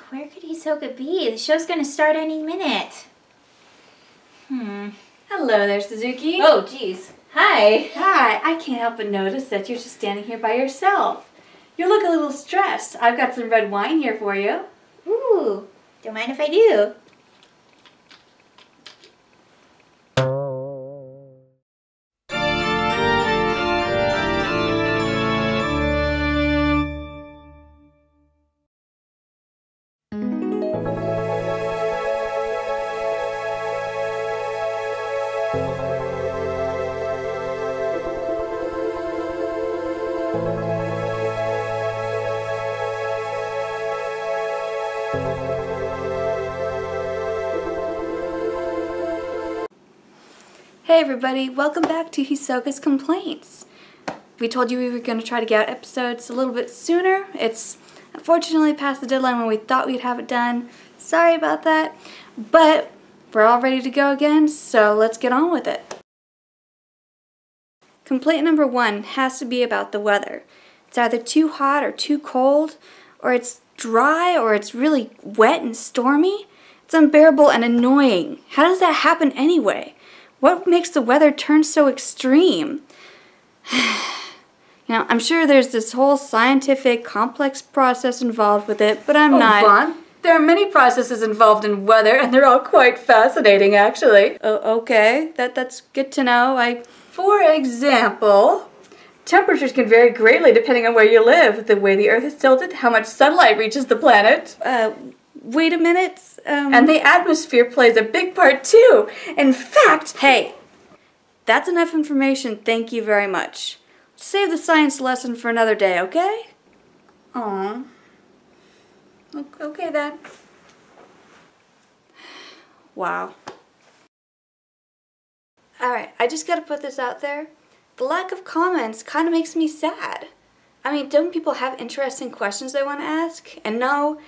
where could Hisoka be? The show's gonna start any minute. Hello there, Tsuzuki. Oh, geez. Hi. Hi, I can't help but notice that you're just standing here by yourself. You look a little stressed. I've got some red wine here for you. Ooh, don't mind if I do. Hey everybody, welcome back to Hisoka's Complaints. We told you we were going to try to get out episodes a little bit sooner. It's unfortunately past the deadline when we thought we'd have it done. Sorry about that, but we're all ready to go again, so let's get on with it. Complaint number 1 has to be about the weather. It's either too hot or too cold, or it's dry or it's really wet and stormy. It's unbearable and annoying. How does that happen anyway? What makes the weather turn so extreme? You know, I'm sure there's this whole scientific, complex process involved with it, but I'm not... Bon, there are many processes involved in weather, and they're all quite fascinating, actually. Oh, okay, that's good to know. For example, temperatures can vary greatly depending on where you live, the way the Earth is tilted, how much sunlight reaches the planet. Wait a minute. And the atmosphere plays a big part too. In fact, hey, that's enough information. Thank you very much. Save the science lesson for another day, okay? Aw. Okay then. Wow. Alright, I just gotta put this out there. The lack of comments kind of makes me sad. I mean, don't people have interesting questions they want to ask? And no,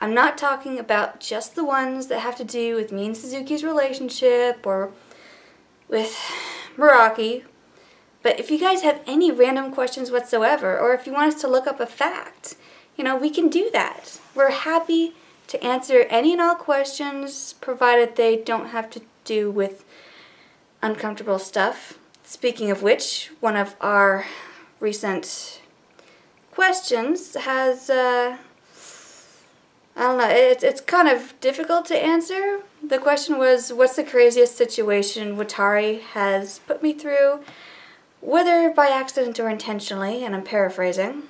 I'm not talking about just the ones that have to do with me and Suzuki's relationship or with Meraki. But if you guys have any random questions whatsoever, or if you want us to look up a fact, you know, we can do that. We're happy to answer any and all questions, provided they don't have to do with uncomfortable stuff. Speaking of which, one of our recent questions has, I don't know, it's kind of difficult to answer. The question was, what's the craziest situation Watari has put me through, whether by accident or intentionally, and I'm paraphrasing.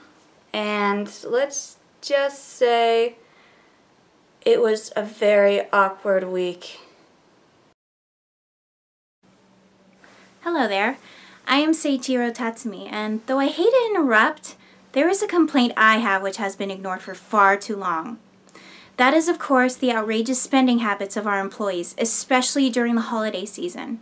And let's just say it was a very awkward week. Hello there. I am Seiichiro Tatsumi, and though I hate to interrupt, there is a complaint I have which has been ignored for far too long. That is, of course, the outrageous spending habits of our employees, especially during the holiday season.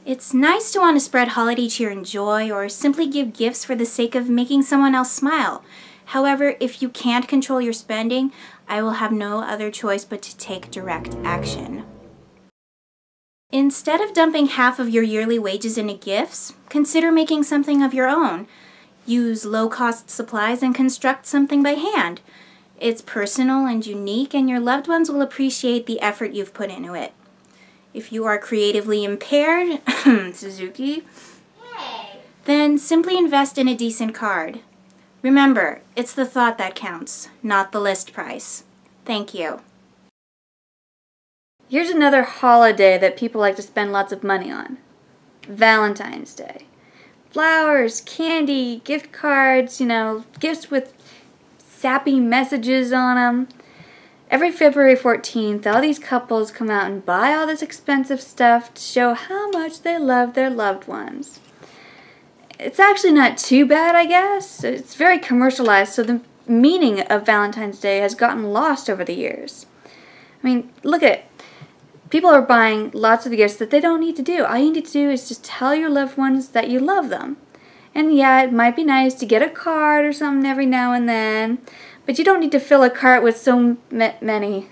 It's nice to want to spread holiday cheer and joy, or simply give gifts for the sake of making someone else smile. However, if you can't control your spending, I will have no other choice but to take direct action. Instead of dumping half of your yearly wages into gifts, consider making something of your own. Use low-cost supplies and construct something by hand. It's personal and unique, and your loved ones will appreciate the effort you've put into it. If you are creatively impaired, Suzuki, then simply invest in a decent card. Remember, it's the thought that counts, not the list price. Thank you. Here's another holiday that people like to spend lots of money on. Valentine's Day. Flowers, candy, gift cards, you know, gifts with sappy messages on them. Every February 14th, all these couples come out and buy all this expensive stuff to show how much they love their loved ones. It's actually not too bad, I guess. It's very commercialized, so the meaning of Valentine's Day has gotten lost over the years. I mean, look at it. People are buying lots of gifts that they don't need to do. All you need to do is just tell your loved ones that you love them. And yeah, it might be nice to get a card or something every now and then, but you don't need to fill a cart with so many.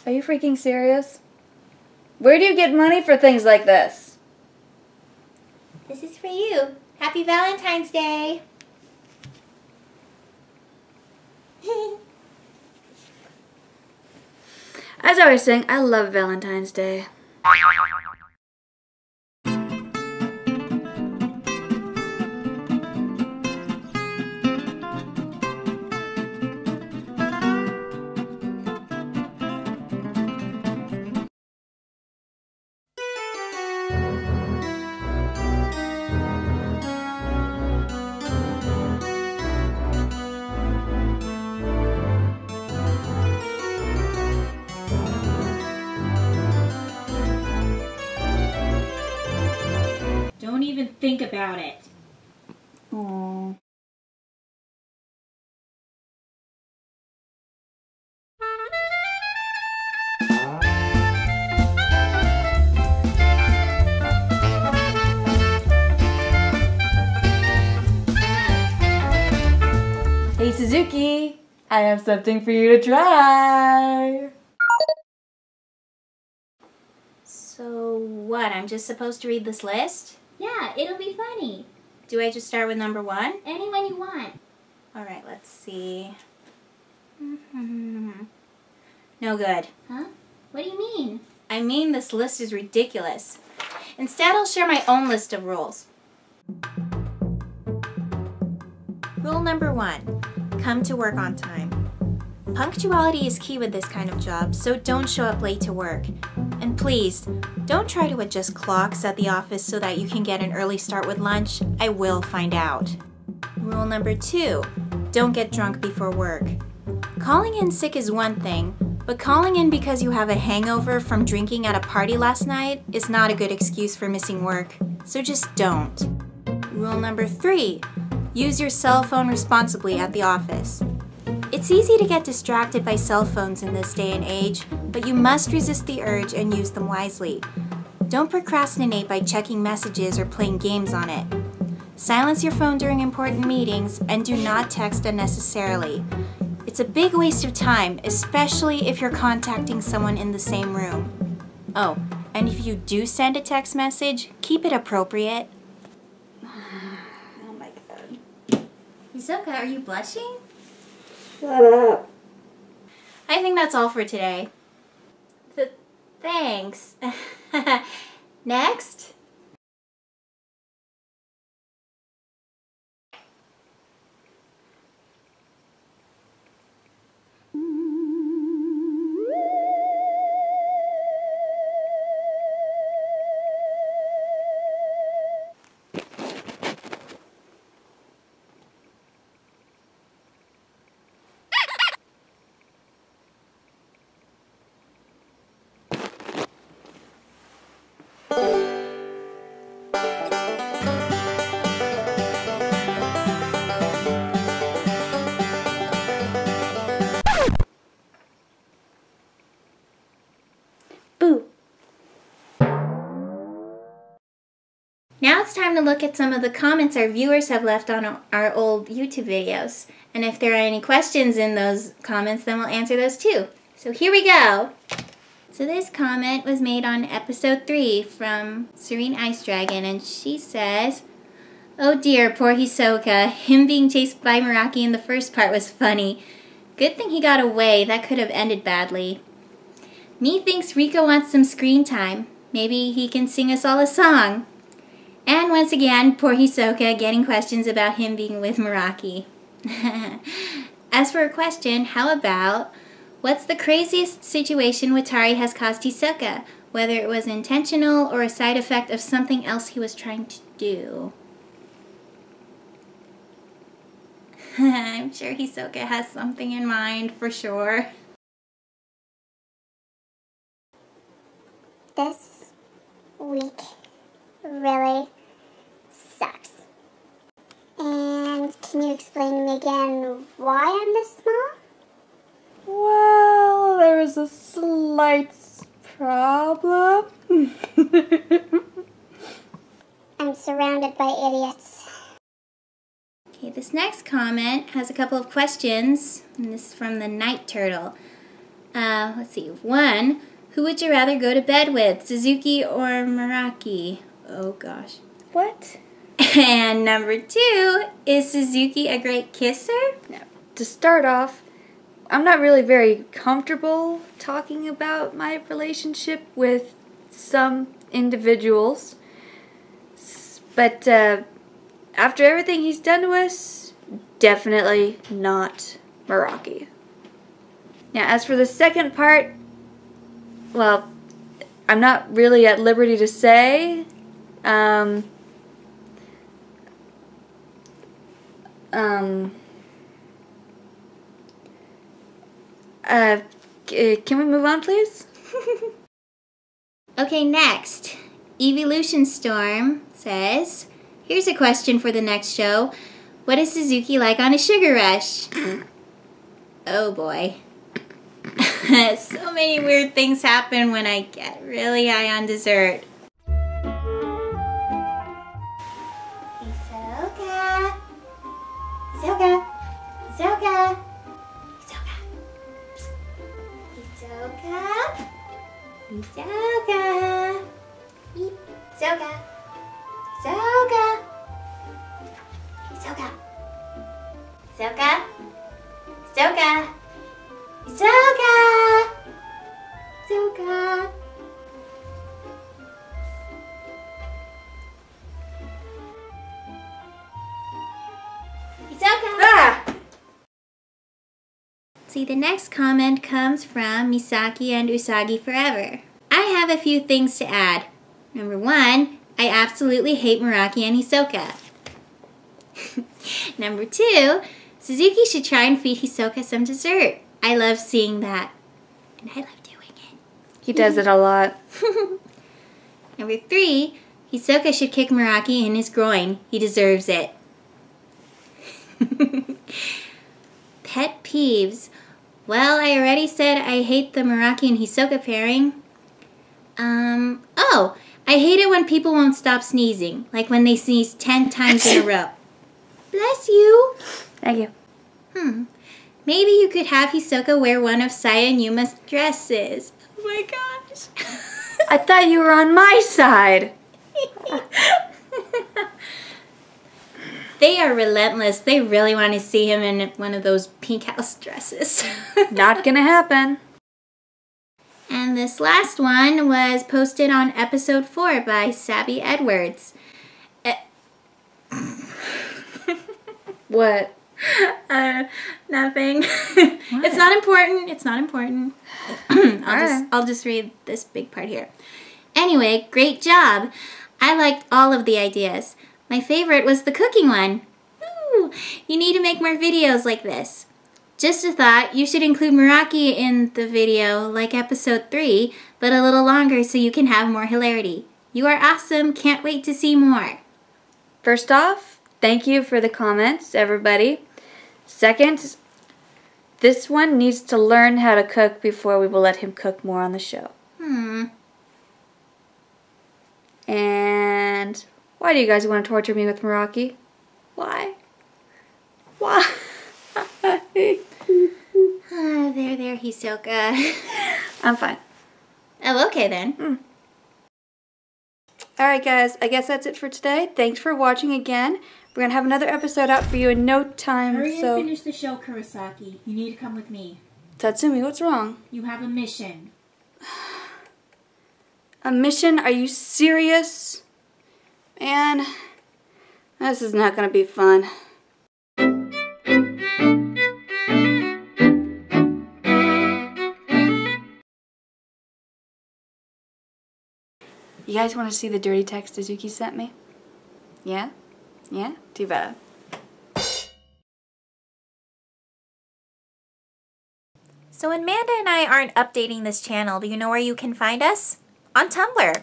Are you freaking serious? Where do you get money for things like this? This is for you. Happy Valentine's Day. As I was saying, I love Valentine's Day. Don't even think about it. Aww. Hey Suzuki, I have something for you to try. So what, I'm just supposed to read this list? Yeah, it'll be funny. Do I just start with number 1? Anyone you want. Alright, let's see. No good. Huh? What do you mean? I mean, this list is ridiculous. Instead, I'll share my own list of rules. Rule number 1, come to work on time. Punctuality is key with this kind of job, so don't show up late to work. And please, don't try to adjust clocks at the office so that you can get an early start with lunch. I will find out. Rule number 2, don't get drunk before work. Calling in sick is one thing, but calling in because you have a hangover from drinking at a party last night is not a good excuse for missing work, so just don't. Rule number 3, use your cell phone responsibly at the office. It's easy to get distracted by cell phones in this day and age, but you must resist the urge and use them wisely. Don't procrastinate by checking messages or playing games on it. Silence your phone during important meetings and do not text unnecessarily. It's a big waste of time, especially if you're contacting someone in the same room. Oh, and if you do send a text message, keep it appropriate. Oh my god. Hisoka, are you blushing? Shut up. I think that's all for today. Thanks. Next. Boo. Now it's time to look at some of the comments our viewers have left on our old YouTube videos. And if there are any questions in those comments, then we'll answer those too. So here we go. So this comment was made on episode 3 from Serene Ice Dragon, and she says, "Oh dear, poor Hisoka. Him being chased by Meraki in the first part was funny. Good thing he got away. That could have ended badly. Me thinks Rika wants some screen time. Maybe he can sing us all a song." And once again, poor Hisoka getting questions about him being with Meraki. As for a question, how about, what's the craziest situation Watari has caused Hisoka, whether it was intentional or a side effect of something else he was trying to do? I'm sure Hisoka has something in mind for sure. This week really sucks. And can you explain to me again why I'm this small? Well, there is a slight problem. I'm surrounded by idiots. Okay, this next comment has a couple of questions, and this is from the Night Turtle. Let's see. 1, who would you rather go to bed with, Tsuzuki or Meraki? Oh gosh. What? And number 2, is Tsuzuki a great kisser? No. To start off, I'm not really very comfortable talking about my relationship with some individuals. But after everything he's done to us, definitely not Meraki. Now, as for the second part, well, I'm not really at liberty to say. Can we move on, please? Okay, next. Evolution Storm says, here's a question for the next show. What is Tsuzuki like on a sugar rush? Oh boy. So many weird things happen when I get really high on dessert. Hisoka. Hisoka. Hisoka. Hisoka. Hisoka. Hisoka. Hisoka. Hisoka. Hisoka. Hisoka. Hisoka. Hisoka. Hisoka. Hisoka. Ah! See, the next comment comes from Misaki and Usagi Forever. I have a few things to add. Number 1, I absolutely hate Meraki and Hisoka. Number 2, Suzuki should try and feed Hisoka some dessert. I love seeing that. And I love doing it. He does it a lot. Number 3, Hisoka should kick Meraki in his groin. He deserves it. Pet peeves. Well, I already said I hate the Meraki and Hisoka pairing. Oh, I hate it when people won't stop sneezing. Like when they sneeze 10 times in a row. Bless you. Thank you. Maybe you could have Hisoka wear one of Saya and Yuma's dresses. Oh my gosh. I thought you were on my side. They are relentless. They really want to see him in one of those pink house dresses. Not gonna happen. And this last one was posted on episode 4 by Sabby Edwards. What? Nothing. It's not important. It's not important. I'll just read this big part here. Anyway, great job. I liked all of the ideas. My favorite was the cooking one. Ooh, you need to make more videos like this. Just a thought, you should include Meraki in the video like episode 3, but a little longer so you can have more hilarity. You are awesome. Can't wait to see more. First off, thank you for the comments, everybody. Second, this one needs to learn how to cook before we will let him cook more on the show. And why do you guys want to torture me with Meraki? Why? Why? There, Hisoka. I'm fine. Oh, okay then. Alright guys, I guess that's it for today. Thanks for watching again. We're going to have another episode out for you in no time. Hurry so and finish the show, Kurosaki. You need to come with me. Tatsumi, what's wrong? You have a mission. A mission? Are you serious? Man, this is not going to be fun. You guys want to see the dirty text Tsuzuki sent me? Yeah? Yeah? Too bad. So when Manda and I aren't updating this channel, do you know where you can find us? On Tumblr.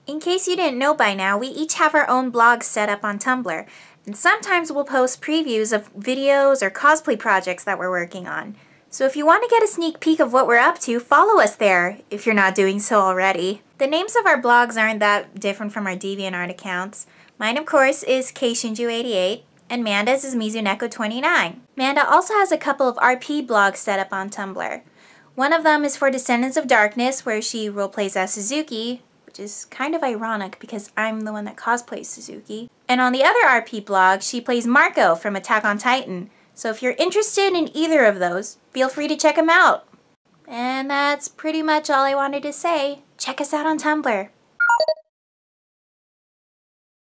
In case you didn't know by now, we each have our own blogs set up on Tumblr. And sometimes we'll post previews of videos or cosplay projects that we're working on. So if you want to get a sneak peek of what we're up to, follow us there, if you're not doing so already. The names of our blogs aren't that different from our DeviantArt accounts. Mine, of course, is Keishinju88, and Manda's is Mizuneko29. Manda also has a couple of RP blogs set up on Tumblr. One of them is for Descendants of Darkness, where she roleplays as Suzuki, which is kind of ironic because I'm the one that cosplays Suzuki. And on the other RP blog, she plays Marco from Attack on Titan. So if you're interested in either of those, feel free to check them out. And that's pretty much all I wanted to say. Check us out on Tumblr.